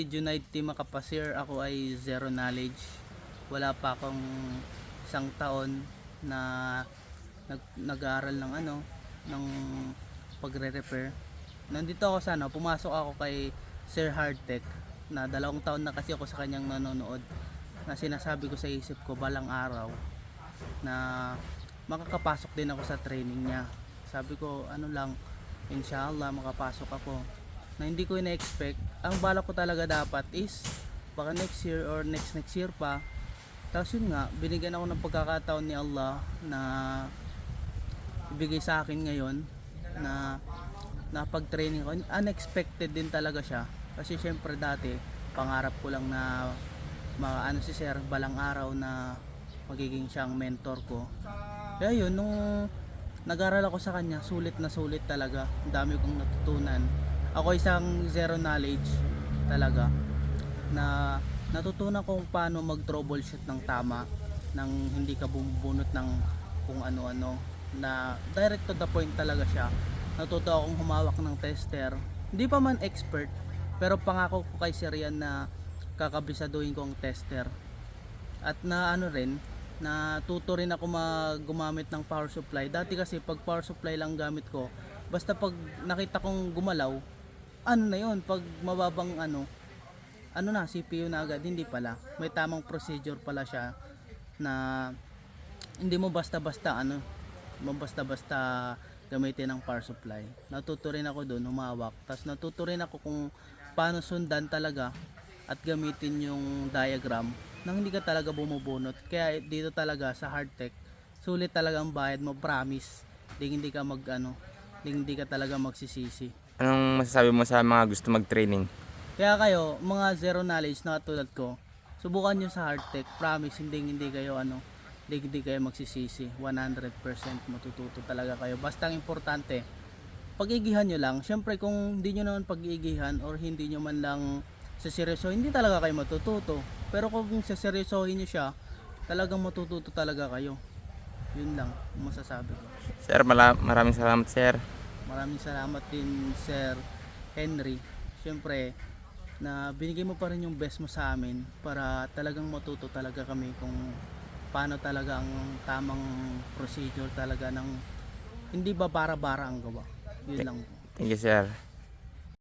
si Junaid T. Makapasir. Ako ay zero knowledge. Wala pa akong isang taon na nag-aaral ng ng pagre-repair. Nandito ako sa pumasok ako kay Sir Hardtech na 2 taon na kasi ako sa kanyang nanonood, na sinasabi ko sa isip ko balang araw na makakapasok din ako sa training niya. Sabi ko inshallah makapasok ako, na hindi ko ina-expect. Ang bala ko talaga dapat is baka next year or next year pa. Tapos yun nga, binigyan ako ng pagkakataon ni Allah na ibigay sa akin ngayon na napag-training ko. Unexpected din talaga siya, kasi syempre dati pangarap ko lang na si Sir balang araw na magiging siyang mentor ko. Kaya yun, nung nag-aral ako sa kanya, sulit na sulit talaga. Ang dami kong natutunan. Ako isang zero knowledge talaga, na natutunan kung paano mag-troubleshoot ng tama, nang hindi ka bumubunot ng kung ano-ano, na direct to the point talaga siya. Natuto akong humawak ng tester. Hindi pa man expert, pero pangako ko kay Sir yan na kakabisaduhin ko ang tester. At na natuto rin ako gumamit ng power supply. Dati kasi pag power supply lang gamit ko, basta pag nakita kong gumalaw, na yun, pag mababang CPU na agad. Hindi pala, may tamang procedure pala siya, na hindi mo basta-basta gamitin ang power supply. Natuto rin ako doon humawak. Tapos natuto rin ako kung paano sundan talaga at gamitin yung diagram nang hindi ka talaga bumubunot. Kaya dito talaga sa Hardtech, sulit talaga ang bayad mo, promise. Hindi ka hindi ka talaga magsisisi. Anong masasabi mo sa mga gusto mag-training? Kaya kayo, mga zero knowledge na tulad ko, subukan nyo sa Hardtech, promise hindi kayo hindi kayo magsisisi. 100% matututo talaga kayo. Basta ang importante, pag-igihan nyo lang. Syempre kung hindi nyo naman pag-igihan or hindi nyo man lang seryoso, hindi talaga kayo matututo. Pero kung seryosohin nyo siya, talagang matututo talaga kayo. Yun lang masasabi ko. Sir, maraming salamat, sir. Maraming salamat din, Sir Henry. Syempre na binigay mo pa rin yung best mo sa amin, para talagang matuto talaga kami kung paano talaga ang tamang procedure talaga, ng hindi ba bara-bara ang gawa. Yun lang. Thank you, sir.